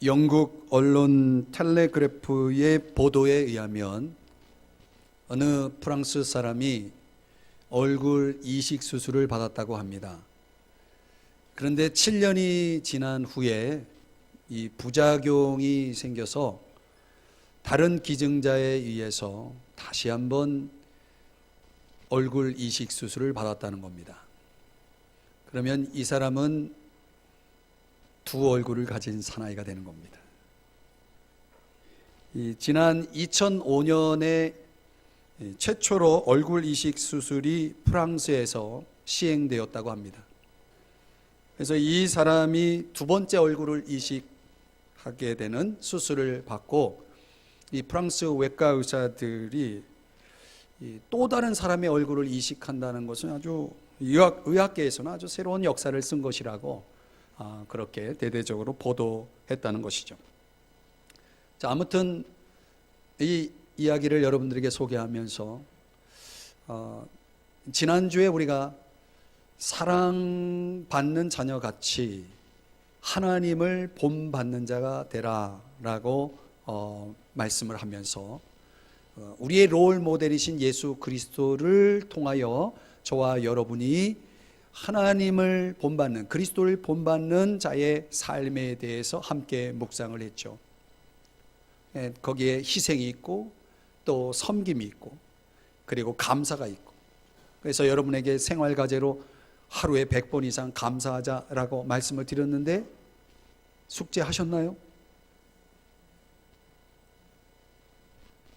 영국 언론 텔레그래프의 보도에 의하면 어느 프랑스 사람이 얼굴 이식 수술을 받았다고 합니다. 그런데 7년이 지난 후에 이 부작용이 생겨서 다른 기증자에 의해서 다시 한번 얼굴 이식 수술을 받았다는 겁니다. 그러면 이 사람은 두 얼굴을 가진 사나이가 되는 겁니다. 지난 2005년에 최초로 얼굴 이식 수술이 프랑스에서 시행되었다고 합니다. 그래서 이 사람이 두 번째 얼굴을 이식하게 되는 수술을 받고 이 프랑스 외과 의사들이 또 다른 사람의 얼굴을 이식한다는 것은 아주 의학계에서는 아주 새로운 역사를 쓴 것이라고 그렇게 대대적으로 보도했다는 것이죠. 자, 아무튼 이 이야기를 여러분들에게 소개하면서 지난주에 우리가 사랑받는 자녀같이 하나님을 본받는 자가 되라라고 말씀을 하면서 우리의 롤 모델이신 예수 그리스도를 통하여 저와 여러분이 하나님을 본받는, 그리스도를 본받는 자의 삶에 대해서 함께 묵상을 했죠. 거기에 희생이 있고 또 섬김이 있고 그리고 감사가 있고, 그래서 여러분에게 생활과제로 하루에 100번 이상 감사하자라고 말씀을 드렸는데 숙제하셨나요?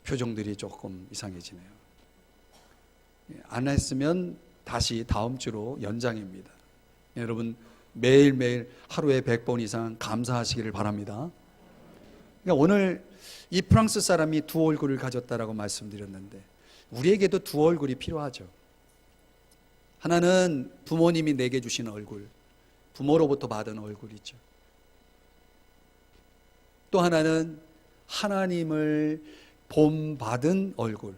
표정들이 조금 이상해지네요. 안 했으면 다시 다음 주로 연장입니다. 여러분 매일매일 하루에 100번 이상 감사하시기를 바랍니다. 그러니까 오늘 이 프랑스 사람이 두 얼굴을 가졌다라고 말씀드렸는데 우리에게도 두 얼굴이 필요하죠. 하나는 부모님이 내게 주신 얼굴, 부모로부터 받은 얼굴이죠. 또 하나는 하나님을 본받은 얼굴.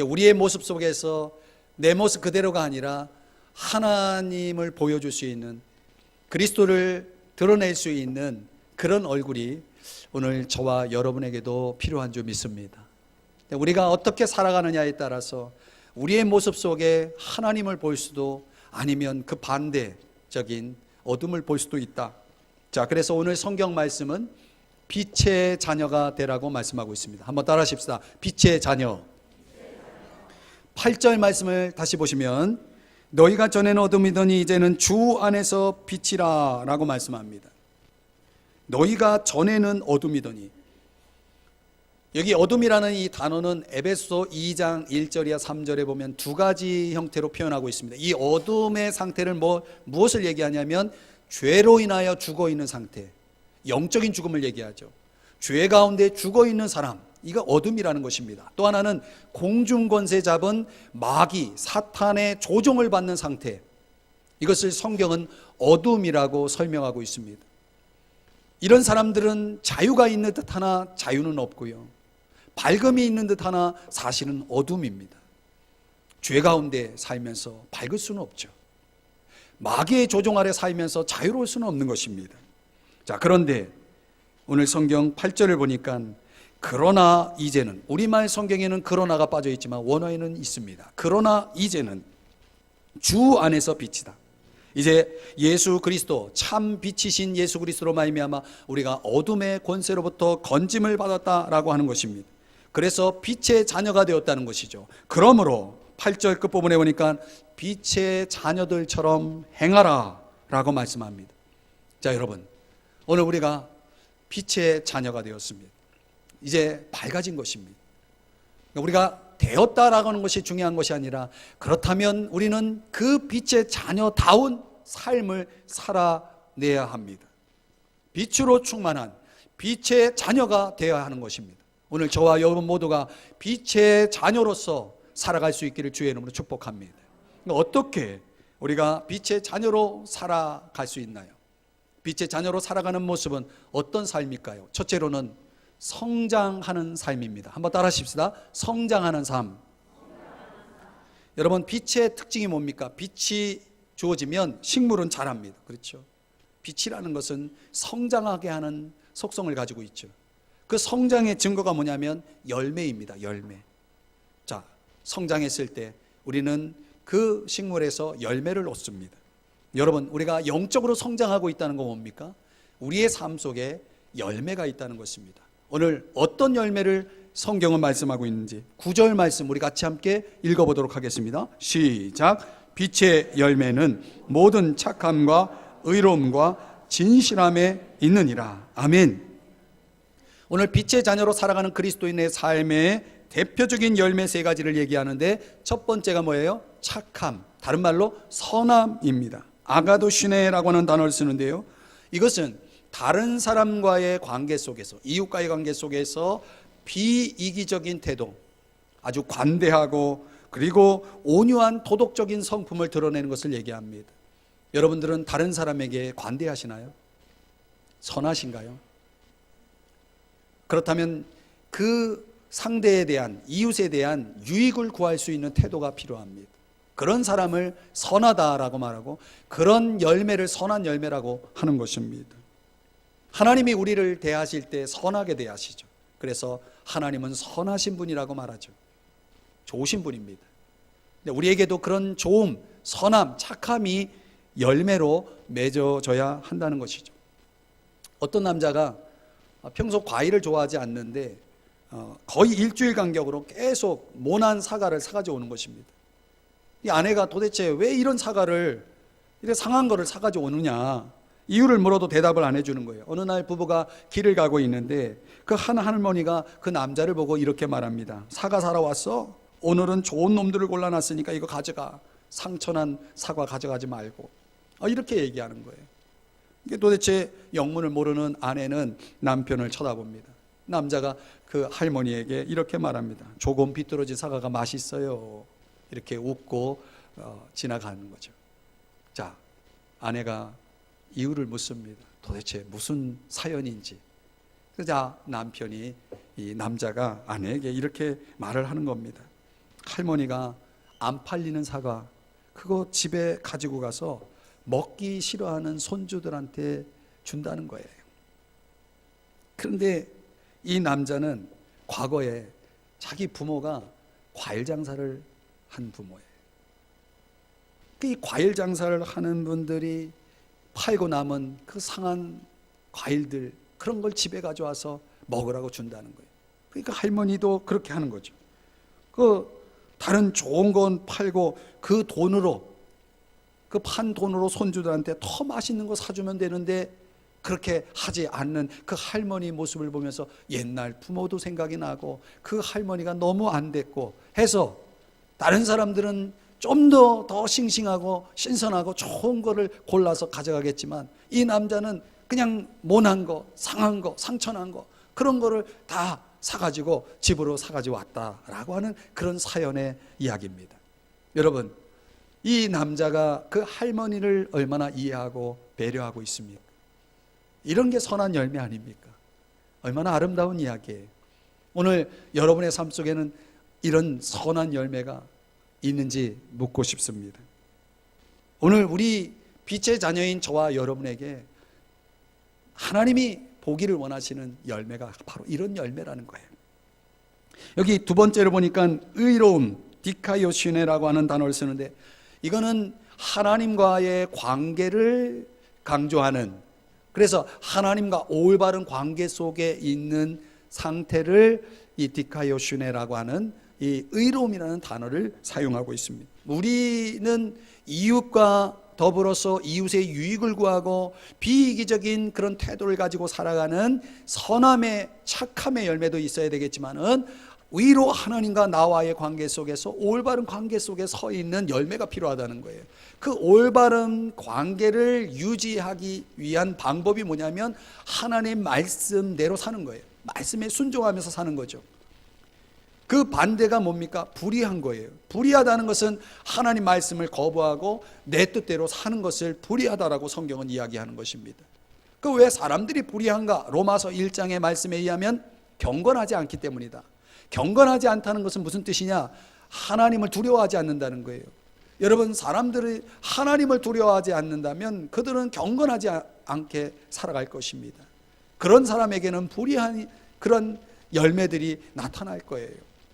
우리의 모습 속에서 내 모습 그대로가 아니라 하나님을 보여줄 수 있는, 그리스도를 드러낼 수 있는 그런 얼굴이 오늘 저와 여러분에게도 필요한 줄 믿습니다. 우리가 어떻게 살아가느냐에 따라서 우리의 모습 속에 하나님을 볼 수도 아니면 그 반대적인 어둠을 볼 수도 있다. 자, 그래서 오늘 성경 말씀은 빛의 자녀가 되라고 말씀하고 있습니다. 한번 따라 하십시다. 빛의 자녀. 8절 말씀을 다시 보시면 너희가 전에는 어둠이더니 이제는 주 안에서 빛이라 라고 말씀합니다. 너희가 전에는 어둠이더니, 여기 어둠이라는 이 단어는 에베소 2장 1절이야 3절에 보면 두 가지 형태로 표현하고 있습니다. 이 어둠의 상태를 무엇을 얘기하냐면 죄로 인하여 죽어 있는 상태, 영적인 죽음을 얘기하죠. 죄 가운데 죽어 있는 사람, 이거 어둠이라는 것입니다. 또 하나는 공중권세 잡은 마귀, 사탄의 조종을 받는 상태, 이것을 성경은 어둠이라고 설명하고 있습니다. 이런 사람들은 자유가 있는 듯 하나 자유는 없고요, 밝음이 있는 듯 하나 사실은 어둠입니다. 죄 가운데 살면서 밝을 수는 없죠. 마귀의 조종 아래 살면서 자유로울 수는 없는 것입니다. 자, 그런데 오늘 성경 8절을 보니까 그러나 이제는, 우리말 성경에는 그러나가 빠져 있지만 원어에는 있습니다. 그러나 이제는 주 안에서 빛이다. 이제 예수 그리스도, 참 빛이신 예수 그리스도로 말미암아 우리가 어둠의 권세로부터 건짐을 받았다라고 하는 것입니다. 그래서 빛의 자녀가 되었다는 것이죠. 그러므로 8절 끝부분에 보니까 빛의 자녀들처럼 행하라 라고 말씀합니다. 자, 여러분, 오늘 우리가 빛의 자녀가 되었습니다. 이제 밝아진 것입니다. 우리가 되었다라고 하는 것이 중요한 것이 아니라, 그렇다면 우리는 그 빛의 자녀다운 삶을 살아내야 합니다. 빛으로 충만한 빛의 자녀가 되어야 하는 것입니다. 오늘 저와 여러분 모두가 빛의 자녀로서 살아갈 수 있기를 주의 이름으로 축복합니다. 어떻게 우리가 빛의 자녀로 살아갈 수 있나요? 빛의 자녀로 살아가는 모습은 어떤 삶일까요? 첫째로는 성장하는 삶입니다. 한번 따라 하십시다. 성장하는 삶. 여러분, 빛의 특징이 뭡니까? 빛이 주어지면 식물은 자랍니다. 그렇죠? 빛이라는 것은 성장하게 하는 속성을 가지고 있죠. 그 성장의 증거가 뭐냐면 열매입니다. 열매. 자, 성장했을 때 우리는 그 식물에서 열매를 얻습니다. 여러분, 우리가 영적으로 성장하고 있다는 건 뭡니까? 우리의 삶 속에 열매가 있다는 것입니다. 오늘 어떤 열매를 성경은 말씀하고 있는지 9절 말씀 우리 같이 함께 읽어보도록 하겠습니다. 시작. 빛의 열매는 모든 착함과 의로움과 진실함에 있느니라. 아멘. 오늘 빛의 자녀로 살아가는 그리스도인의 삶의 대표적인 열매 세 가지를 얘기하는데 첫 번째가 뭐예요? 착함, 다른 말로 선함입니다. 아가도시네라고 하는 단어를 쓰는데요, 이것은 다른 사람과의 관계 속에서, 이웃과의 관계 속에서 비이기적인 태도, 아주 관대하고 그리고 온유한 도덕적인 성품을 드러내는 것을 얘기합니다. 여러분들은 다른 사람에게 관대하시나요? 선하신가요? 그렇다면 그 상대에 대한, 이웃에 대한 유익을 구할 수 있는 태도가 필요합니다. 그런 사람을 선하다라고 말하고, 그런 열매를 선한 열매라고 하는 것입니다. 하나님이 우리를 대하실 때 선하게 대하시죠. 그래서 하나님은 선하신 분이라고 말하죠. 좋으신 분입니다. 근데 우리에게도 그런 좋음, 선함, 착함이 열매로 맺어져야 한다는 것이죠. 어떤 남자가 평소 과일을 좋아하지 않는데 거의 일주일 간격으로 계속 모난 사과를 사가지고 오는 것입니다. 이 아내가 도대체 왜 이런 사과를, 이렇게 상한 거를 사가지고 오느냐, 이유를 물어도 대답을 안 해주는 거예요. 어느 날 부부가 길을 가고 있는데 그 한 할머니가 그 남자를 보고 이렇게 말합니다. 사과 사러 왔어? 오늘은 좋은 놈들을 골라놨으니까 이거 가져가. 상처난 사과 가져가지 말고. 이렇게 얘기하는 거예요. 이게 도대체 영문을 모르는 아내는 남편을 쳐다봅니다. 남자가 그 할머니에게 이렇게 말합니다. 조금 비뚤어진 사과가 맛있어요. 이렇게 웃고 지나가는 거죠. 자, 아내가 이유를 묻습니다. 도대체 무슨 사연인지. 그러자 남편이, 이 남자가 아내에게 이렇게 말을 하는 겁니다. 할머니가 안 팔리는 사과, 그거 집에 가지고 가서 먹기 싫어하는 손주들한테 준다는 거예요. 그런데 이 남자는 과거에 자기 부모가 과일 장사를 한 부모예요. 이 과일 장사를 하는 분들이 팔고 남은 그 상한 과일들, 그런 걸 집에 가져와서 먹으라고 준다는 거예요. 그러니까 할머니도 그렇게 하는 거죠. 그 다른 좋은 건 팔고 그 돈으로, 그 판 돈으로 손주들한테 더 맛있는 거 사주면 되는데 그렇게 하지 않는 그 할머니 모습을 보면서 옛날 부모도 생각이 나고 그 할머니가 너무 안 됐고 해서 다른 사람들은 좀 더 싱싱하고 신선하고 좋은 거를 골라서 가져가겠지만 이 남자는 그냥 모난 거, 상한 거, 상처난 거, 그런 거를 다 사가지고 집으로 사가지고 왔다라고 하는 그런 사연의 이야기입니다. 여러분, 이 남자가 그 할머니를 얼마나 이해하고 배려하고 있습니까? 이런 게 선한 열매 아닙니까? 얼마나 아름다운 이야기예요. 오늘 여러분의 삶 속에는 이런 선한 열매가 있는지 묻고 싶습니다. 오늘 우리 빛의 자녀인 저와 여러분에게 하나님이 보기를 원하시는 열매가 바로 이런 열매라는 거예요. 여기 두 번째로 보니까 의로움, 디카요시네라고 하는 단어를 쓰는데, 이거는 하나님과의 관계를 강조하는, 그래서 하나님과 올바른 관계 속에 있는 상태를 이 디카요시네라고 하는 이 의로움이라는 단어를 사용하고 있습니다. 우리는 이웃과 더불어서 이웃의 유익을 구하고 비이기적인 그런 태도를 가지고 살아가는 선함의, 착함의 열매도 있어야 되겠지만은 위로 하나님과 나와의 관계 속에서 올바른 관계 속에 서 있는 열매가 필요하다는 거예요. 그 올바른 관계를 유지하기 위한 방법이 뭐냐면 하나님 말씀대로 사는 거예요. 말씀에 순종하면서 사는 거죠. 그 반대가 뭡니까? 불의한 거예요. 불의하다는 것은 하나님 말씀을 거부하고 내 뜻대로 사는 것을 불의하다라고 성경은 이야기하는 것입니다. 그 왜 사람들이 불의한가? 로마서 1장의 말씀에 의하면 경건하지 않기 때문이다. 경건하지 않다는 것은 무슨 뜻이냐? 하나님을 두려워하지 않는다는 거예요. 여러분, 사람들이 하나님을 두려워하지 않는다면 그들은 경건하지 않게 살아갈 것입니다. 그런 사람에게는 불이한 그런 열매들이 나타날 거예요.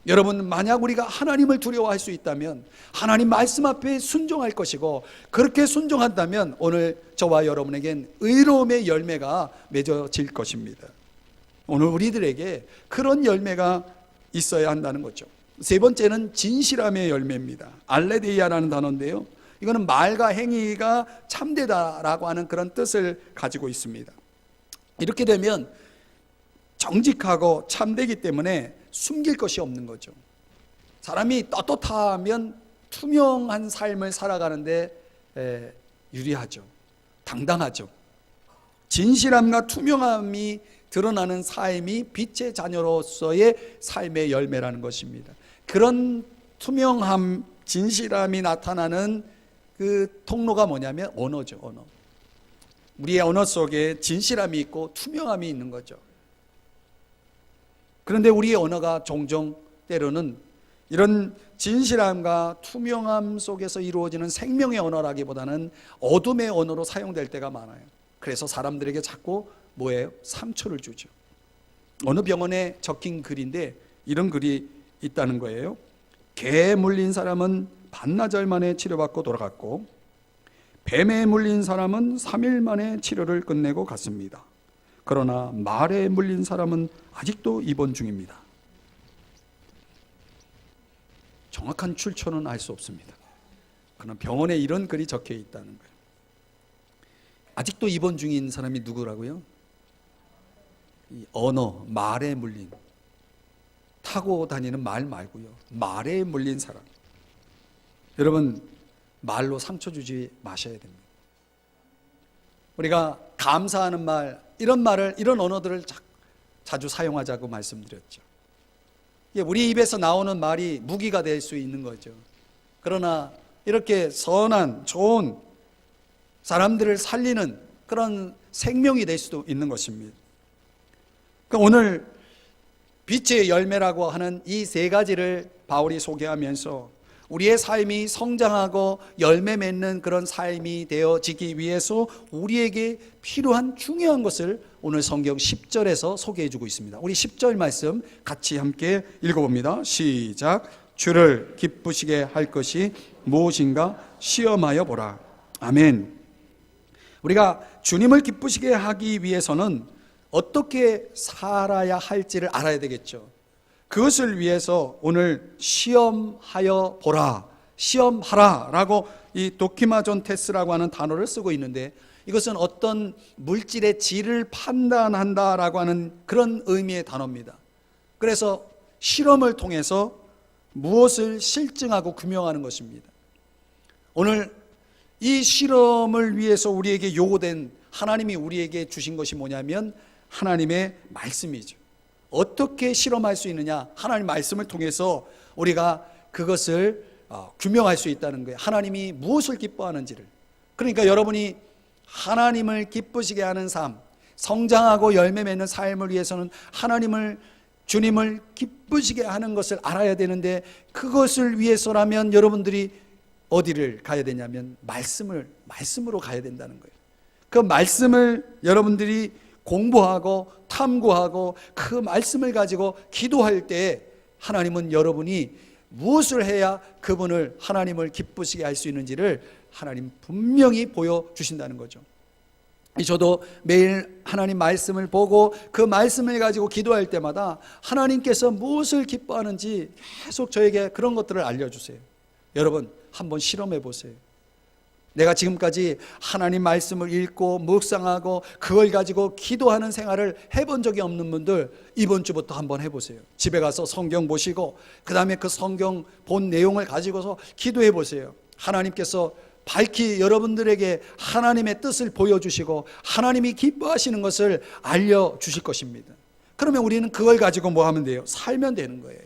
여러분, 만약 우리가 하나님을 두려워할 수 있다면 하나님 말씀 앞에 순종할 것이고, 그렇게 순종한다면 오늘 저와 여러분에겐 의로움의 열매가 맺어질 것입니다. 오늘 우리들에게 그런 열매가 있어야 한다는 거죠. 세 번째는 진실함의 열매입니다. 알레데이아라는 단어인데요, 이거는 말과 행위가 참되다라고 하는 그런 뜻을 가지고 있습니다. 이렇게 되면 정직하고 참되기 때문에 숨길 것이 없는 거죠. 사람이 떳떳하면 투명한 삶을 살아가는데 유리하죠. 당당하죠. 진실함과 투명함이 드러나는 삶이 빛의 자녀로서의 삶의 열매라는 것입니다. 그런 투명함, 진실함이 나타나는 그 통로가 뭐냐면 언어죠. 언어. 우리의 언어 속에 진실함이 있고 투명함이 있는 거죠. 그런데 우리의 언어가 종종 때로는 이런 진실함과 투명함 속에서 이루어지는 생명의 언어라기보다는 어둠의 언어로 사용될 때가 많아요. 그래서 사람들에게 자꾸 뭐예요? 상처를 주죠. 어느 병원에 적힌 글인데 이런 글이 있다는 거예요. 개에 물린 사람은 반나절 만에 치료받고 돌아갔고, 뱀에 물린 사람은 3일 만에 치료를 끝내고 갔습니다. 그러나 말에 물린 사람은 아직도 입원 중입니다. 정확한 출처는 알 수 없습니다. 그러나 병원에 이런 글이 적혀 있다는 거예요. 아직도 입원 중인 사람이 누구라고요? 이 언어, 말에 물린, 타고 다니는 말 말고요, 말에 물린 사람. 여러분, 말로 상처 주지 마셔야 됩니다. 우리가 감사하는 말, 이런 말을, 이런 언어들을 자주 사용하자고 말씀드렸죠. 우리 입에서 나오는 말이 무기가 될 수 있는 거죠. 그러나 이렇게 선한, 좋은, 사람들을 살리는 그런 생명이 될 수도 있는 것입니다. 오늘 빛의 열매라고 하는 이 세 가지를 바울이 소개하면서 우리의 삶이 성장하고 열매 맺는 그런 삶이 되어지기 위해서 우리에게 필요한 중요한 것을 오늘 성경 10절에서 소개해 주고 있습니다. 우리 10절 말씀 같이 함께 읽어봅니다. 시작. 주를 기쁘시게 할 것이 무엇인가 시험하여 보라. 아멘. 우리가 주님을 기쁘시게 하기 위해서는 어떻게 살아야 할지를 알아야 되겠죠. 그것을 위해서 오늘 시험하여 보라, 시험하라 라고 이 도키마존 테스라고 하는 단어를 쓰고 있는데, 이것은 어떤 물질의 질을 판단한다라고 하는 그런 의미의 단어입니다. 그래서 실험을 통해서 무엇을 실증하고 규명하는 것입니다. 오늘 이 실험을 위해서 우리에게 요구된, 하나님이 우리에게 주신 것이 뭐냐면 하나님의 말씀이죠. 어떻게 실험할 수 있느냐? 하나님 말씀을 통해서 우리가 그것을 규명할 수 있다는 거예요. 하나님이 무엇을 기뻐하는지를. 그러니까 여러분이 하나님을 기쁘시게 하는 삶, 성장하고 열매 맺는 삶을 위해서는 하나님을, 주님을 기쁘시게 하는 것을 알아야 되는데, 그것을 위해서라면 여러분들이 어디를 가야 되냐면 말씀으로 가야 된다는 거예요. 그 말씀을 여러분들이 공부하고 탐구하고 그 말씀을 가지고 기도할 때 하나님은 여러분이 무엇을 해야 그분을, 하나님을 기쁘시게 할 수 있는지를 하나님 분명히 보여주신다는 거죠. 저도 매일 하나님 말씀을 보고 그 말씀을 가지고 기도할 때마다 하나님께서 무엇을 기뻐하는지 계속 저에게 그런 것들을 알려주세요. 여러분, 한번 실험해 보세요. 내가 지금까지 하나님 말씀을 읽고 묵상하고 그걸 가지고 기도하는 생활을 해본 적이 없는 분들, 이번 주부터 한번 해보세요. 집에 가서 성경 보시고 그 다음에 그 성경 본 내용을 가지고서 기도해 보세요. 하나님께서 밝히 여러분들에게 하나님의 뜻을 보여주시고 하나님이 기뻐하시는 것을 알려주실 것입니다. 그러면 우리는 그걸 가지고 뭐 하면 돼요? 살면 되는 거예요.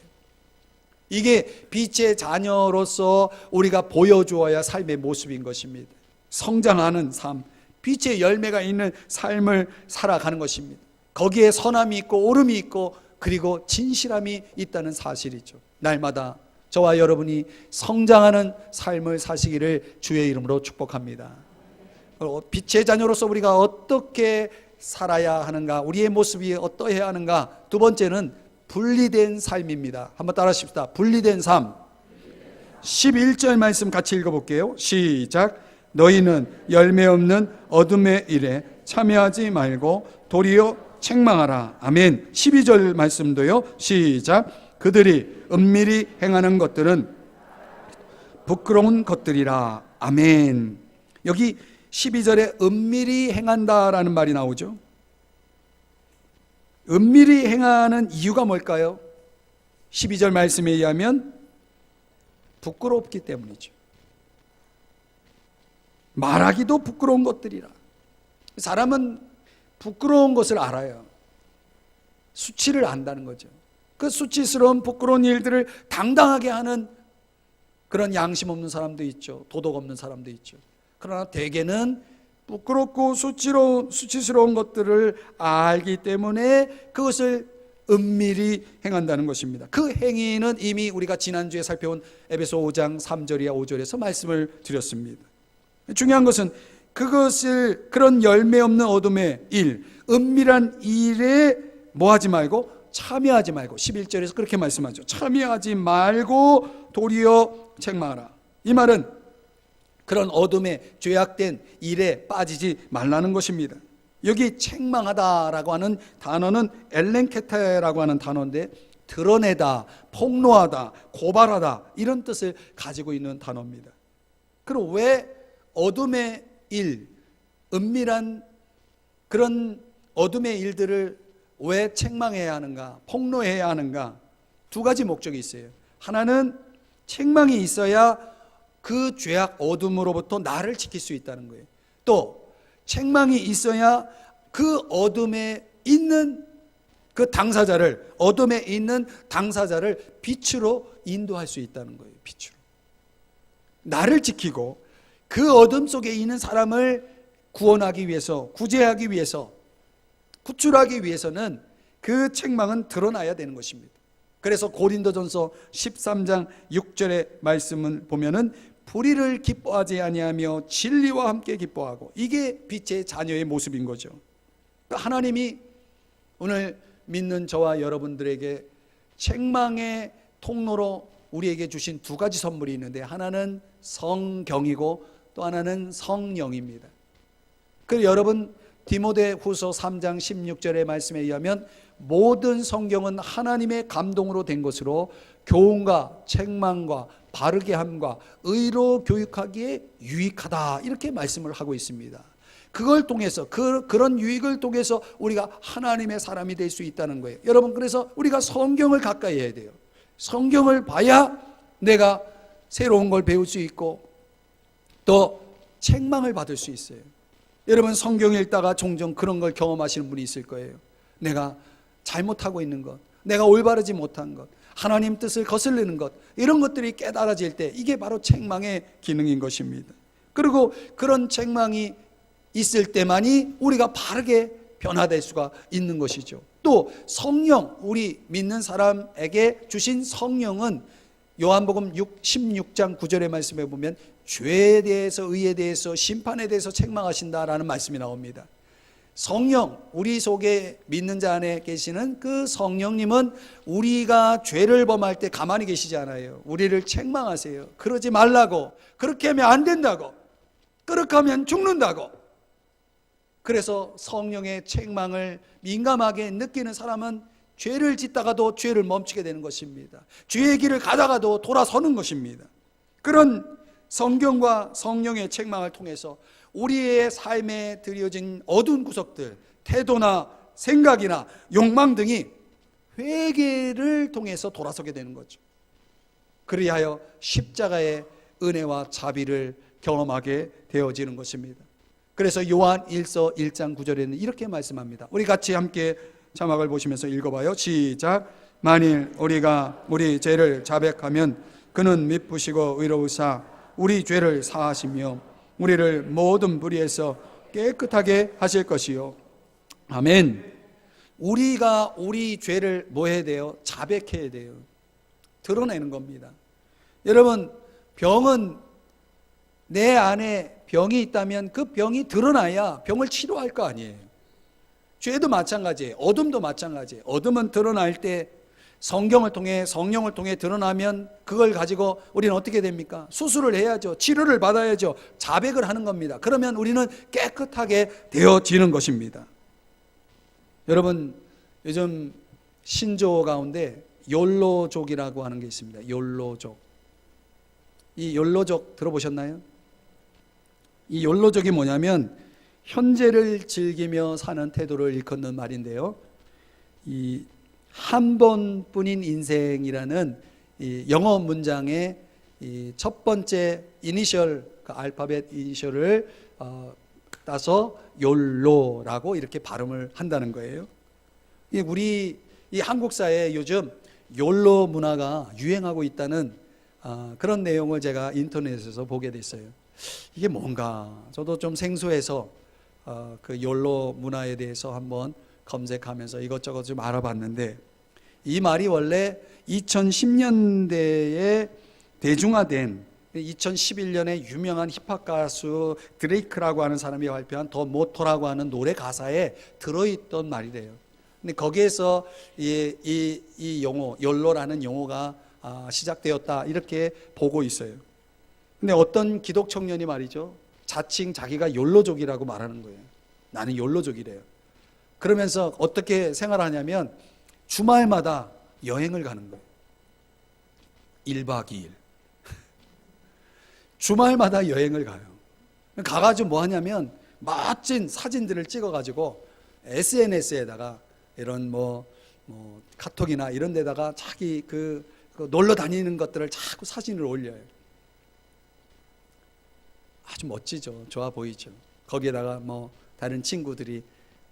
이게 빛의 자녀로서 우리가 보여주어야 삶의 모습인 것입니다. 성장하는 삶, 빛의 열매가 있는 삶을 살아가는 것입니다. 거기에 선함이 있고 오름이 있고 그리고 진실함이 있다는 사실이죠. 날마다 저와 여러분이 성장하는 삶을 사시기를 주의 이름으로 축복합니다. 빛의 자녀로서 우리가 어떻게 살아야 하는가, 우리의 모습이 어떠해야 하는가. 두 번째는 분리된 삶입니다. 한번 따라 하십시다. 분리된 삶. 11절 말씀 같이 읽어볼게요. 시작. 너희는 열매 없는 어둠의 일에 참여하지 말고 도리어 책망하라. 아멘. 12절 말씀도요. 시작. 그들이 은밀히 행하는 것들은 부끄러운 것들이라. 아멘. 여기 12절에 은밀히 행한다라는 말이 나오죠. 은밀히 행하는 이유가 뭘까요? 12절 말씀에 의하면 부끄럽기 때문이죠. 말하기도 부끄러운 것들이라. 사람은 부끄러운 것을 알아요. 수치를 안다는 거죠. 그 수치스러운 부끄러운 일들을 당당하게 하는 그런 양심 없는 사람도 있죠. 도덕 없는 사람도 있죠. 그러나 대개는 부끄럽고 수치스러운 것들을 알기 때문에 그것을 은밀히 행한다는 것입니다. 그 행위는 이미 우리가 지난주에 살펴본 에베소 5장 3절이야 5절에서 말씀을 드렸습니다. 중요한 것은 그것을, 그런 열매 없는 어둠의 일, 은밀한 일에 뭐하지 말고, 참여하지 말고, 11절에서 그렇게 말씀하죠. 참여하지 말고 도리어 책망하라. 이 말은 그런 어둠의 죄악된 일에 빠지지 말라는 것입니다. 여기 책망하다라고 하는 단어는 엘렌케테라고 하는 단어인데, 드러내다, 폭로하다, 고발하다, 이런 뜻을 가지고 있는 단어입니다. 그럼 왜 어둠의 일, 은밀한 그런 어둠의 일들을 왜 책망해야 하는가, 폭로해야 하는가? 두 가지 목적이 있어요. 하나는 책망이 있어야 그 죄악 어둠으로부터 나를 지킬 수 있다는 거예요. 또 책망이 있어야 그 어둠에 있는 그 당사자를, 어둠에 있는 당사자를 빛으로 인도할 수 있다는 거예요. 빛으로 나를 지키고 그 어둠 속에 있는 사람을 구원하기 위해서, 구제하기 위해서, 구출하기 위해서는 그 책망은 드러나야 되는 것입니다. 그래서 고린도전서 13장 6절의 말씀을 보면은 불의를 기뻐하지 아니하며 진리와 함께 기뻐하고, 이게 빛의 자녀의 모습인 거죠. 하나님이 오늘 믿는 저와 여러분들에게 책망의 통로로 우리에게 주신 두 가지 선물이 있는데, 하나는 성경이고 또 하나는 성령입니다. 그리고 여러분, 디모데후서 3장 16절의 말씀에 의하면 모든 성경은 하나님의 감동으로 된 것으로 교훈과 책망과 바르게 함과 의로 교육하기에 유익하다, 이렇게 말씀을 하고 있습니다. 그걸 통해서, 그런 유익을 통해서 우리가 하나님의 사람이 될 수 있다는 거예요. 여러분, 그래서 우리가 성경을 가까이 해야 돼요. 성경을 봐야 내가 새로운 걸 배울 수 있고 또 책망을 받을 수 있어요. 여러분, 성경 읽다가 종종 그런 걸 경험하시는 분이 있을 거예요. 내가 잘못하고 있는 것, 내가 올바르지 못한 것, 하나님 뜻을 거슬리는 것, 이런 것들이 깨달아질 때 이게 바로 책망의 기능인 것입니다. 그리고 그런 책망이 있을 때만이 우리가 바르게 변화될 수가 있는 것이죠. 또 성령, 우리 믿는 사람에게 주신 성령은 요한복음 16장 9절의 말씀에 보면 죄에 대해서, 의에 대해서, 심판에 대해서 책망하신다라는 말씀이 나옵니다. 성령, 우리 속에 믿는 자 안에 계시는 그 성령님은 우리가 죄를 범할 때 가만히 계시지 않아요. 우리를 책망하세요. 그러지 말라고, 그렇게 하면 안 된다고, 그렇게 하면 죽는다고. 그래서 성령의 책망을 민감하게 느끼는 사람은 죄를 짓다가도 죄를 멈추게 되는 것입니다. 죄의 길을 가다가도 돌아서는 것입니다. 그런 성경과 성령의 책망을 통해서 우리의 삶에 드려진 어두운 구석들, 태도나 생각이나 욕망 등이 회개를 통해서 돌아서게 되는 거죠. 그리하여 십자가의 은혜와 자비를 경험하게 되어지는 것입니다. 그래서 요한 1서 1장 9절에는 이렇게 말씀합니다. 우리 같이 함께 자막을 보시면서 읽어봐요. 시작. 만일 우리가 우리 죄를 자백하면 그는 미쁘시고 의로우사 우리 죄를 사하시며 우리를 모든 불의에서 깨끗하게 하실 것이요. 아멘. 우리가 우리 죄를 뭐 해야 돼요? 자백해야 돼요. 드러내는 겁니다. 여러분, 병은 내 안에 병이 있다면 그 병이 드러나야 병을 치료할 거 아니에요. 죄도 마찬가지예요. 어둠도 마찬가지예요. 어둠은 드러날 때 성경을 통해, 성령을 통해 드러나면 그걸 가지고 우리는 어떻게 됩니까? 수술을 해야죠. 치료를 받아야죠. 자백을 하는 겁니다. 그러면 우리는 깨끗하게 되어지는 것입니다. 여러분, 요즘 신조 가운데 욜로족이라고 하는 게 있습니다. 욜로족. 이 욜로족 들어보셨나요? 이 욜로족이 뭐냐면 현재를 즐기며 사는 태도를 일컫는 말인데요. 이 한 번뿐인 인생이라는 이 영어 문장의 이 첫 번째 이니셜, 그 알파벳 이니셜을 따서 욜로라고 이렇게 발음을 한다는 거예요. 우리 이 한국 사회에 요즘 욜로 문화가 유행하고 있다는 그런 내용을 제가 인터넷에서 보게 됐어요. 이게 뭔가 저도 좀 생소해서 그 욜로 문화에 대해서 한번 검색하면서 이것저것 좀 알아봤는데, 이 말이 원래 2010년대에 대중화된 2011년에 유명한 힙합 가수 드레이크라고 하는 사람이 발표한 더 모토라고 하는 노래 가사에 들어있던 말이래요. 근데 거기에서 이 용어, 욜로라는 용어가 시작되었다, 이렇게 보고 있어요. 근데 어떤 기독 청년이 말이죠, 자칭 자기가 욜로족이라고 말하는 거예요. 나는 욜로족이래요. 그러면서 어떻게 생활하냐면 주말마다 여행을 가는 거예요. 1박 2일. 주말마다 여행을 가요. 가가지고 뭐 하냐면 멋진 사진들을 찍어가지고 SNS에다가 이런 뭐 카톡이나 이런 데다가 자기 그 놀러 다니는 것들을 자꾸 사진을 올려요. 아주 멋지죠. 좋아 보이죠. 거기에다가 뭐 다른 친구들이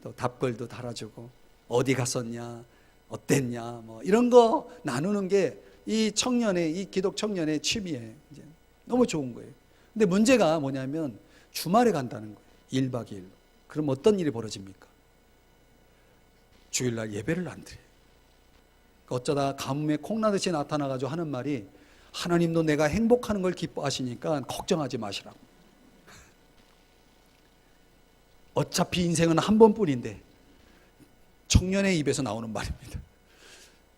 또 답글도 달아주고 어디 갔었냐, 어땠냐, 뭐 이런 거 나누는 게 이 청년의, 이 기독 청년의 취미예요. 이제 너무 좋은 거예요. 근데 문제가 뭐냐면 주말에 간다는 거예요. 1박 2일로. 그럼 어떤 일이 벌어집니까? 주일날 예배를 안 드려요. 어쩌다 가뭄에 콩나듯이 나타나가지고 하는 말이, 하나님도 내가 행복하는 걸 기뻐하시니까 걱정하지 마시라고. 어차피 인생은 한 번뿐인데, 청년의 입에서 나오는 말입니다.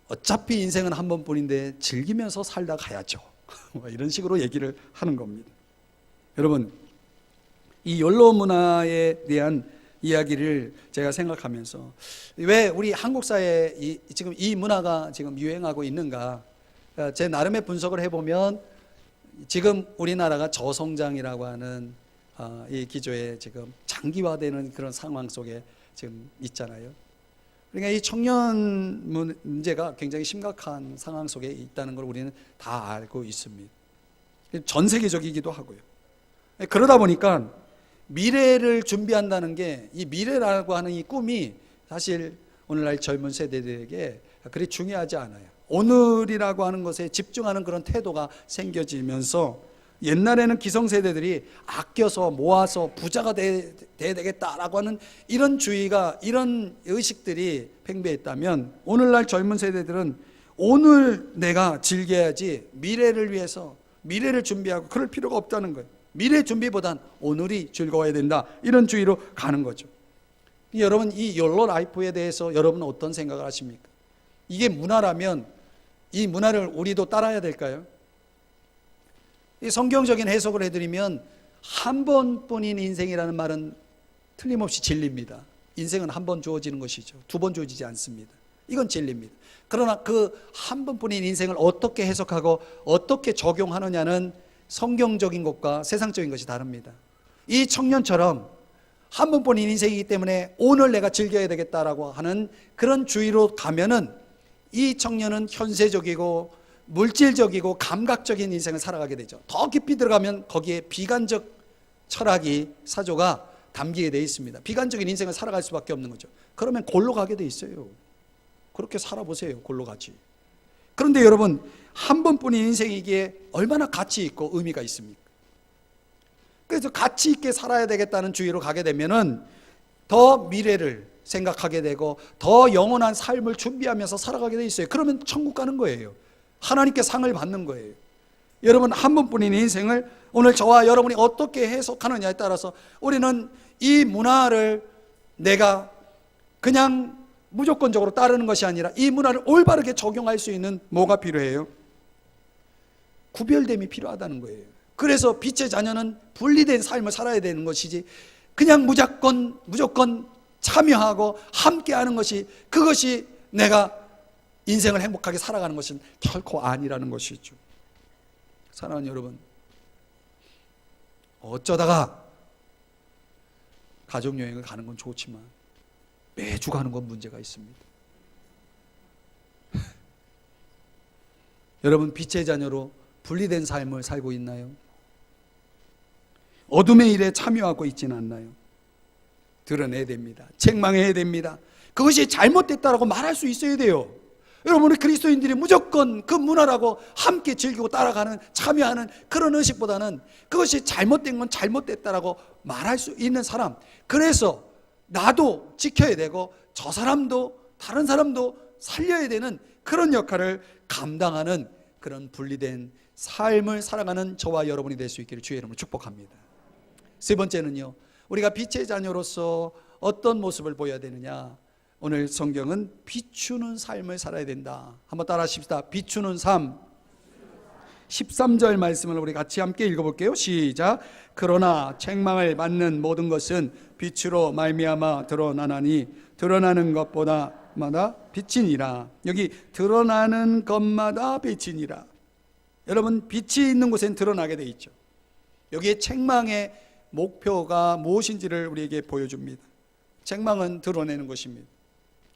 어차피 인생은 한 번뿐인데 즐기면서 살다 가야죠. 이런 식으로 얘기를 하는 겁니다. 여러분, 이 욜로 문화에 대한 이야기를 제가 생각하면서 왜 우리 한국 사회에 지금 이 문화가 지금 유행하고 있는가, 제 나름의 분석을 해보면 지금 우리나라가 저성장이라고 하는 이 기조에 지금 장기화되는 그런 상황 속에 지금 있잖아요. 그러니까 이 청년 문제가 굉장히 심각한 상황 속에 있다는 걸 우리는 다 알고 있습니다. 전 세계적이기도 하고요. 그러다 보니까 미래를 준비한다는 게, 이 미래라고 하는 이 꿈이 사실 오늘날 젊은 세대들에게 그리 중요하지 않아요. 오늘이라고 하는 것에 집중하는 그런 태도가 생겨지면서, 옛날에는 기성세대들이 아껴서 모아서 부자가 돼야 되겠다라고 하는 이런 주의가, 이런 의식들이 팽배했다면, 오늘날 젊은 세대들은 오늘 내가 즐겨야지, 미래를 위해서 미래를 준비하고 그럴 필요가 없다는 거예요. 미래 준비보단 오늘이 즐거워야 된다, 이런 주의로 가는 거죠. 여러분, 이 욜로 라이프에 대해서 여러분은 어떤 생각을 하십니까? 이게 문화라면 이 문화를 우리도 따라야 될까요? 이 성경적인 해석을 해드리면 한 번뿐인 인생이라는 말은 틀림없이 진리입니다. 인생은 한 번 주어지는 것이죠. 두 번 주어지지 않습니다. 이건 진리입니다. 그러나 그 한 번뿐인 인생을 어떻게 해석하고 어떻게 적용하느냐는 성경적인 것과 세상적인 것이 다릅니다. 이 청년처럼 한 번뿐인 인생이기 때문에 오늘 내가 즐겨야 되겠다라고 하는 그런 주의로 가면은, 이 청년은 현세적이고 물질적이고 감각적인 인생을 살아가게 되죠. 더 깊이 들어가면 거기에 비관적 철학이, 사조가 담기게 되어 있습니다. 비관적인 인생을 살아갈 수밖에 없는 거죠. 그러면 골로 가게 돼 있어요. 그렇게 살아보세요. 골로 가지. 그런데 여러분, 한 번뿐인 인생이기에 얼마나 가치 있고 의미가 있습니까? 그래서 가치 있게 살아야 되겠다는 주의로 가게 되면은 더 미래를 생각하게 되고 더 영원한 삶을 준비하면서 살아가게 돼 있어요. 그러면 천국 가는 거예요. 하나님께 상을 받는 거예요. 여러분, 한 번뿐인 인생을 오늘 저와 여러분이 어떻게 해석하느냐에 따라서 우리는 이 문화를 내가 그냥 무조건적으로 따르는 것이 아니라 이 문화를 올바르게 적용할 수 있는 뭐가 필요해요? 구별됨이 필요하다는 거예요. 그래서 빛의 자녀는 분리된 삶을 살아야 되는 것이지, 그냥 무조건 참여하고 함께하는 것이, 그것이 내가 인생을 행복하게 살아가는 것은 결코 아니라는 것이죠. 사랑하는 여러분, 어쩌다가 가족여행을 가는 건 좋지만 매주 가는 건 문제가 있습니다. 여러분, 빛의 자녀로 분리된 삶을 살고 있나요? 어둠의 일에 참여하고 있지는 않나요? 드러내야 됩니다. 책망해야 됩니다. 그것이 잘못됐다라고 말할 수 있어야 돼요. 여러분, 우리 그리스도인들이 무조건 그 문화라고 함께 즐기고 따라가는, 참여하는 그런 의식보다는 그것이 잘못된 건 잘못됐다라고 말할 수 있는 사람, 그래서 나도 지켜야 되고 저 사람도, 다른 사람도 살려야 되는 그런 역할을 감당하는 그런 분리된 삶을 살아가는 저와 여러분이 될 수 있기를 주의 이름으로 축복합니다. 세 번째는요, 우리가 빛의 자녀로서 어떤 모습을 보여야 되느냐. 오늘 성경은 비추는 삶을 살아야 된다. 한번 따라 하십시다. 비추는 삶. 13절 말씀을 우리 같이 함께 읽어볼게요. 시작. 그러나 책망을 받는 모든 것은 빛으로 말미암아 드러나나니 드러나는 것마다 빛이니라. 여기 드러나는 것마다 빛이니라. 여러분, 빛이 있는 곳엔 드러나게 돼 있죠. 여기에 책망의 목표가 무엇인지를 우리에게 보여줍니다. 책망은 드러내는 것입니다.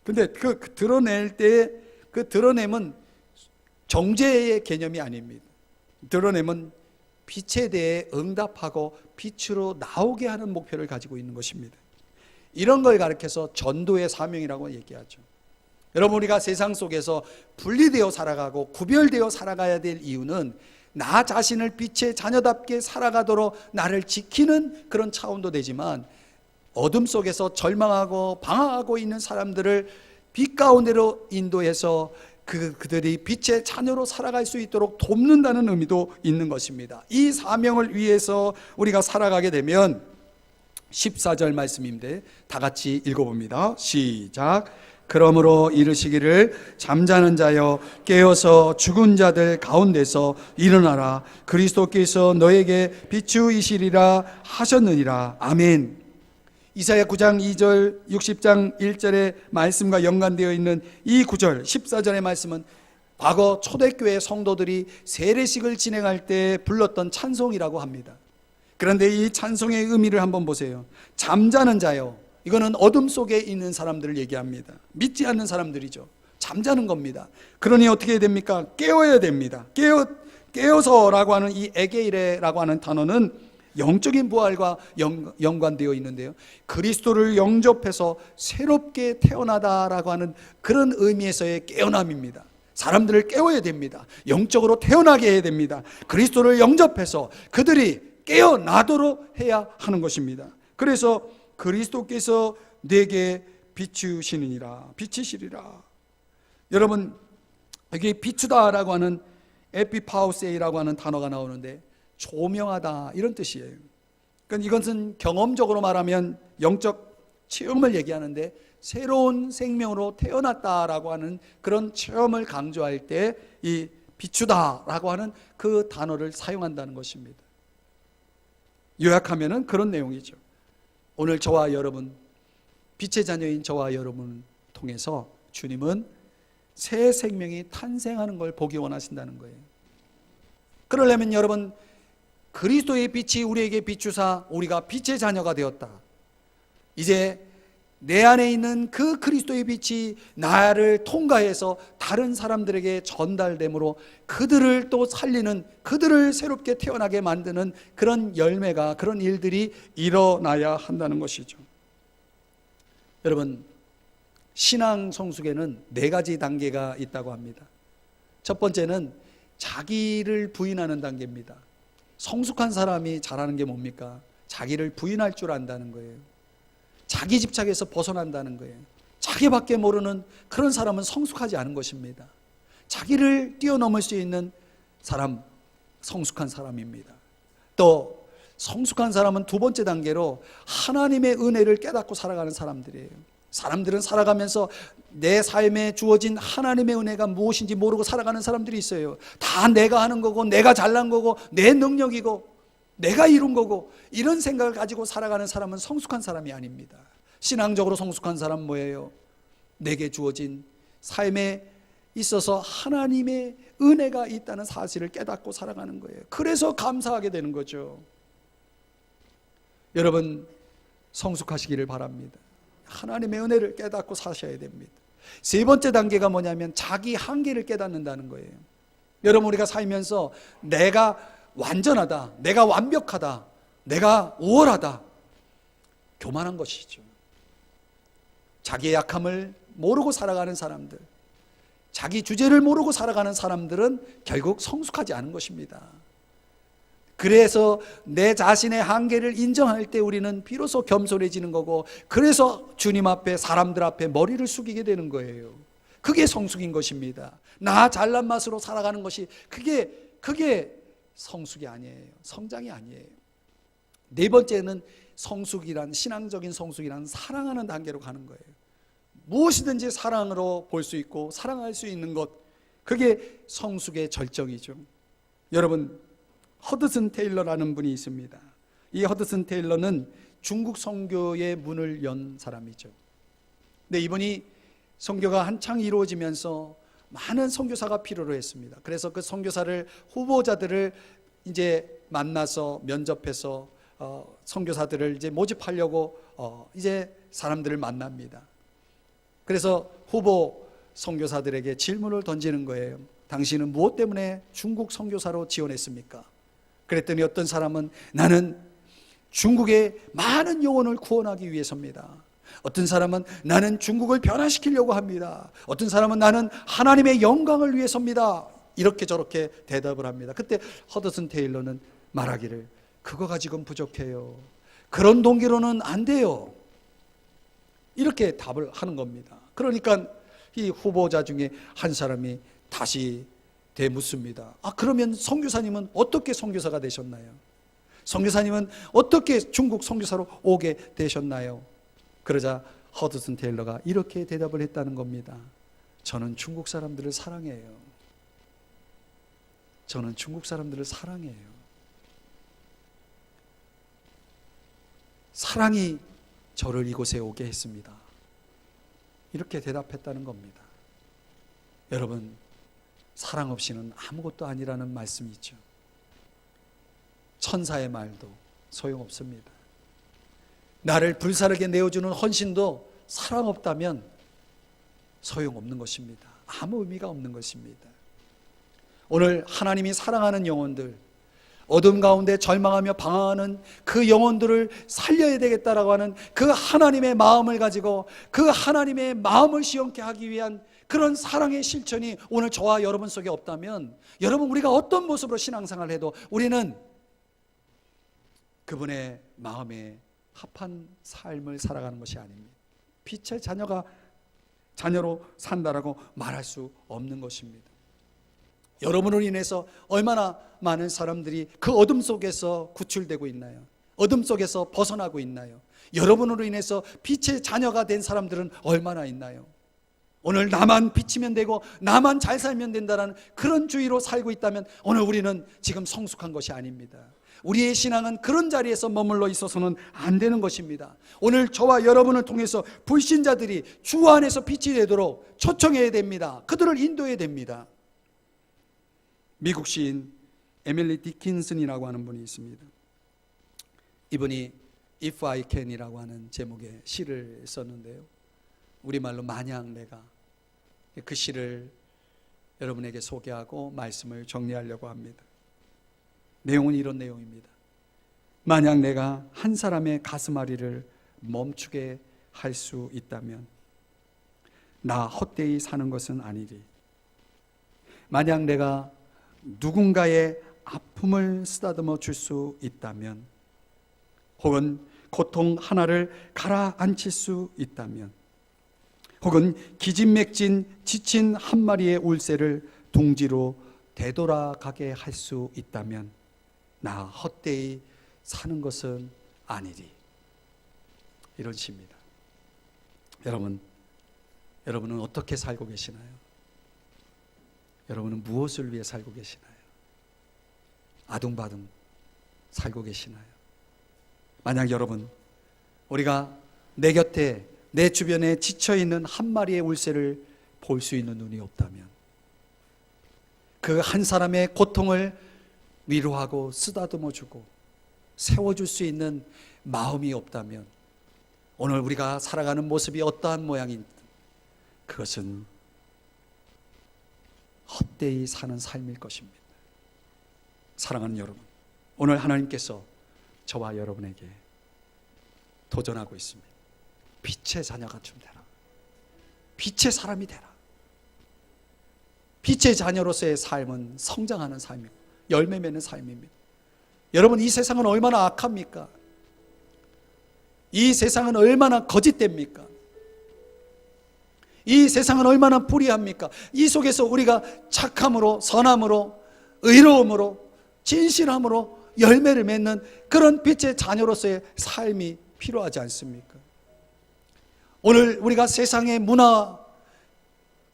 근데 그 드러낼 때 그 드러냄은 정죄의 개념이 아닙니다. 드러냄은 빛에 대해 응답하고 빛으로 나오게 하는 목표를 가지고 있는 것입니다. 이런 걸 가르쳐서 전도의 사명이라고 얘기하죠. 여러분, 우리가 세상 속에서 분리되어 살아가고 구별되어 살아가야 될 이유는 나 자신을 빛의 자녀답게 살아가도록 나를 지키는 그런 차원도 되지만, 어둠 속에서 절망하고 방황하고 있는 사람들을 빛 가운데로 인도해서 그들이 빛의 자녀로 살아갈 수 있도록 돕는다는 의미도 있는 것입니다. 이 사명을 위해서 우리가 살아가게 되면 14절 말씀인데 다 같이 읽어봅니다. 시작. 그러므로 이르시기를 잠자는 자여 깨어서 죽은 자들 가운데서 일어나라. 그리스도께서 너에게 비추이시리라 하셨느니라. 아멘. 이사야 9장 2절, 60장 1절의 말씀과 연관되어 있는 이 9절, 14절의 말씀은 과거 초대교회 성도들이 세례식을 진행할 때 불렀던 찬송이라고 합니다. 그런데 이 찬송의 의미를 한번 보세요. 잠자는 자요, 이거는 어둠 속에 있는 사람들을 얘기합니다. 믿지 않는 사람들이죠. 잠자는 겁니다. 그러니 어떻게 해야 됩니까? 깨어야 됩니다. 깨어서라고 하는 이 에게이레라고 하는 단어는 영적인 부활과 연관되어 있는데요, 그리스도를 영접해서 새롭게 태어나다라고 하는 그런 의미에서의 깨어남입니다. 사람들을 깨워야 됩니다. 영적으로 태어나게 해야 됩니다. 그리스도를 영접해서 그들이 깨어나도록 해야 하는 것입니다. 그래서 그리스도께서 내게 비추시느니라, 비치시리라. 여러분, 여기 비추다라고 하는 에피파우세이라고 하는 단어가 나오는데 조명하다, 이런 뜻이에요. 그러니까 이것은 경험적으로 말하면 영적 체험을 얘기하는데, 새로운 생명으로 태어났다라고 하는 그런 체험을 강조할 때 이 비추다라고 하는 그 단어를 사용한다는 것입니다. 요약하면은 그런 내용이죠. 오늘 저와 여러분, 빛의 자녀인 저와 여러분을 통해서 주님은 새 생명이 탄생하는 걸 보기 원하신다는 거예요. 그러려면 여러분, 그리스도의 빛이 우리에게 비추사 우리가 빛의 자녀가 되었다. 이제 내 안에 있는 그 그리스도의 빛이 나를 통과해서 다른 사람들에게 전달됨으로 그들을 또 살리는, 그들을 새롭게 태어나게 만드는 그런 열매가, 그런 일들이 일어나야 한다는 것이죠. 여러분, 신앙 성숙에는 4가지 단계가 있다고 합니다. 첫 번째는 자기를 부인하는 단계입니다. 성숙한 사람이 잘하는 게 뭡니까? 자기를 부인할 줄 안다는 거예요. 자기 집착에서 벗어난다는 거예요. 자기밖에 모르는 그런 사람은 성숙하지 않은 것입니다. 자기를 뛰어넘을 수 있는 사람, 성숙한 사람입니다. 또 성숙한 사람은 두 번째 단계로 하나님의 은혜를 깨닫고 살아가는 사람들이에요. 사람들은 살아가면서 내 삶에 주어진 하나님의 은혜가 무엇인지 모르고 살아가는 사람들이 있어요. 다 내가 하는 거고, 내가 잘난 거고, 내 능력이고, 내가 이룬 거고, 이런 생각을 가지고 살아가는 사람은 성숙한 사람이 아닙니다. 신앙적으로 성숙한 사람은 뭐예요? 내게 주어진 삶에 있어서 하나님의 은혜가 있다는 사실을 깨닫고 살아가는 거예요. 그래서 감사하게 되는 거죠. 여러분, 성숙하시기를 바랍니다. 하나님의 은혜를 깨닫고 사셔야 됩니다. 세 번째 단계가 뭐냐면 자기 한계를 깨닫는다는 거예요. 여러분, 우리가 살면서 내가 완전하다, 내가 완벽하다, 내가 우월하다, 교만한 것이죠. 자기의 약함을 모르고 살아가는 사람들, 자기 주제를 모르고 살아가는 사람들은 결국 성숙하지 않은 것입니다. 그래서 내 자신의 한계를 인정할 때 우리는 비로소 겸손해지는 거고, 그래서 주님 앞에, 사람들 앞에 머리를 숙이게 되는 거예요. 그게 성숙인 것입니다. 나 잘난 맛으로 살아가는 것이 그게 성숙이 아니에요. 성장이 아니에요. 네 번째는 성숙이란, 신앙적인 성숙이란 사랑하는 단계로 가는 거예요. 무엇이든지 사랑으로 볼 수 있고 사랑할 수 있는 것, 그게 성숙의 절정이죠. 여러분, 허드슨 테일러라는 분이 있습니다. 이 허드슨 테일러는 중국 선교의 문을 연 사람이죠. 근데 이분이 선교가 한창 이루어지면서 많은 선교사가 필요로 했습니다. 그래서 그 선교사를, 후보자들을 이제 만나서 면접해서 선교사들을 이제 모집하려고 이제 사람들을 만납니다. 그래서 후보 선교사들에게 질문을 던지는 거예요. 당신은 무엇 때문에 중국 선교사로 지원했습니까? 그랬더니 어떤 사람은 나는 중국의 많은 영혼을 구원하기 위해서입니다. 어떤 사람은 나는 중국을 변화시키려고 합니다. 어떤 사람은 나는 하나님의 영광을 위해서입니다. 이렇게 저렇게 대답을 합니다. 그때 허드슨 테일러는 말하기를, 그거 가지고는 부족해요. 그런 동기로는 안 돼요. 이렇게 답을 하는 겁니다. 그러니까 이 후보자 중에 한 사람이 다시 되묻습니다. 그러면 선교사님은 어떻게 선교사가 되셨나요? 선교사님은 어떻게 중국 선교사로 오게 되셨나요? 그러자 허드슨 테일러가 이렇게 대답을 했다는 겁니다. 저는 중국 사람들을 사랑해요. 저는 중국 사람들을 사랑해요. 사랑이 저를 이곳에 오게 했습니다. 이렇게 대답했다는 겁니다. 여러분, 사랑 없이는 아무것도 아니라는 말씀이 있죠. 천사의 말도 소용없습니다. 나를 불사르게 내어주는 헌신도 사랑 없다면 소용없는 것입니다. 아무 의미가 없는 것입니다. 오늘 하나님이 사랑하는 영혼들, 어둠 가운데 절망하며 방황하는 그 영혼들을 살려야 되겠다라고 하는 그 하나님의 마음을 가지고 그 하나님의 마음을 시원케 하기 위한 그런 사랑의 실천이 오늘 저와 여러분 속에 없다면, 여러분, 우리가 어떤 모습으로 신앙생활을 해도 우리는 그분의 마음에 합한 삶을 살아가는 것이 아닙니다. 빛의 자녀로 산다라고 말할 수 없는 것입니다. 여러분으로 인해서 얼마나 많은 사람들이 그 어둠 속에서 구출되고 있나요? 어둠 속에서 벗어나고 있나요? 여러분으로 인해서 빛의 자녀가 된 사람들은 얼마나 있나요? 오늘 나만 비치면 되고 나만 잘 살면 된다는 그런 주의로 살고 있다면 오늘 우리는 지금 성숙한 것이 아닙니다. 우리의 신앙은 그런 자리에서 머물러 있어서는 안 되는 것입니다. 오늘 저와 여러분을 통해서 불신자들이 주 안에서 빛이 되도록 초청해야 됩니다. 그들을 인도해야 됩니다. 미국 시인 에밀리 디킨슨이라고 하는 분이 있습니다. 이분이 If I Can이라고 하는 제목의 시를 썼는데요, 우리말로 만약 내가, 그 시를 여러분에게 소개하고 말씀을 정리하려고 합니다. 내용은 이런 내용입니다. 만약 내가 한 사람의 가슴앓이를 멈추게 할 수 있다면 나 헛되이 사는 것은 아니리. 만약 내가 누군가의 아픔을 쓰다듬어 줄 수 있다면, 혹은 고통 하나를 가라앉힐 수 있다면, 혹은 기진맥진 지친 한 마리의 울새를 둥지로 되돌아가게 할 수 있다면 나 헛되이 사는 것은 아니리. 이런 시입니다. 여러분은 어떻게 살고 계시나요? 여러분은 무엇을 위해 살고 계시나요? 아둥바둥 살고 계시나요? 만약 여러분, 우리가 내 곁에, 내 주변에 지쳐있는 한 마리의 울새를 볼 수 있는 눈이 없다면, 그 한 사람의 고통을 위로하고 쓰다듬어주고 세워줄 수 있는 마음이 없다면, 오늘 우리가 살아가는 모습이 어떠한 모양인지 그것은 헛되이 사는 삶일 것입니다. 사랑하는 여러분, 오늘 하나님께서 저와 여러분에게 도전하고 있습니다. 빛의 자녀가 좀 되라. 빛의 사람이 되라. 빛의 자녀로서의 삶은 성장하는 삶이고 열매 맺는 삶입니다. 여러분, 이 세상은 얼마나 악합니까? 이 세상은 얼마나 거짓됩니까? 이 세상은 얼마나 불의합니까? 이 속에서 우리가 착함으로, 선함으로, 의로움으로, 진실함으로 열매를 맺는 그런 빛의 자녀로서의 삶이 필요하지 않습니까? 오늘 우리가 세상의 문화,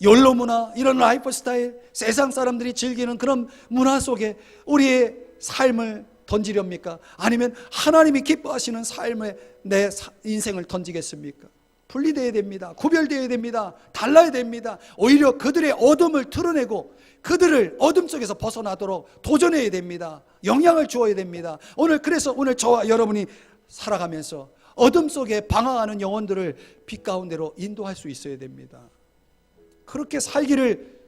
욜로 문화, 이런 라이프 스타일, 세상 사람들이 즐기는 그런 문화 속에 우리의 삶을 던지렵니까? 아니면 하나님이 기뻐하시는 삶에 내 인생을 던지겠습니까? 분리되어야 됩니다. 구별되어야 됩니다. 달라야 됩니다. 오히려 그들의 어둠을 드러내고 그들을 어둠 속에서 벗어나도록 도전해야 됩니다. 영향을 주어야 됩니다. 그래서 오늘 저와 여러분이 살아가면서 어둠 속에 방황하는 영혼들을 빛 가운데로 인도할 수 있어야 됩니다. 그렇게 살기를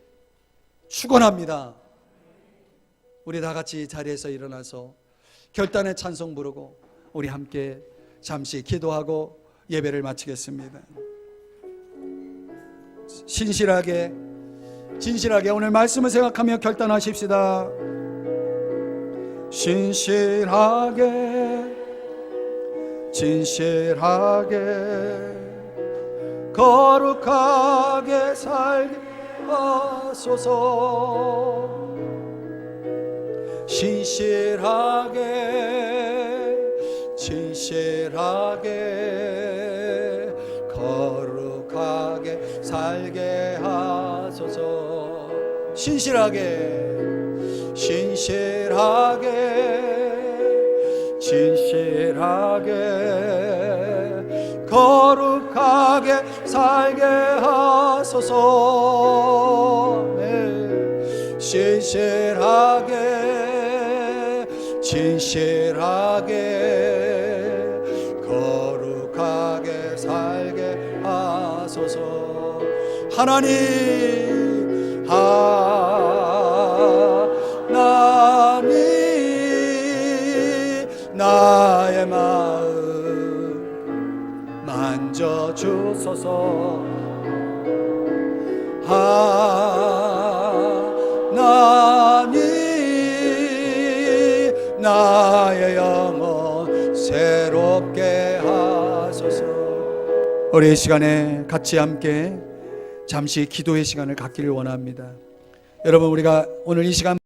축원합니다. 우리 다 같이 자리에서 일어나서 결단의 찬송 부르고 우리 함께 잠시 기도하고 예배를 마치겠습니다. 신실하게, 진실하게 오늘 말씀을 생각하며 결단하십시다. 신실하게, 진실하게, 거룩하게 살게 하소서. 신실하게, 진실하게, 거룩하게 살게 하소서. 신실하게, 신실하게, 진실하게, 거룩하게 살게 하소서. 네. 신실하게, 진실하게, 거룩하게 살게 하소서. 하나님, 하나님, 나의 마음 만져주소서. 하나님, 나의 영혼 새롭게 하소서. 우리 이 시간에 같이 함께 잠시 기도의 시간을 갖기를 원합니다. 여러분, 우리가 오늘 이 시간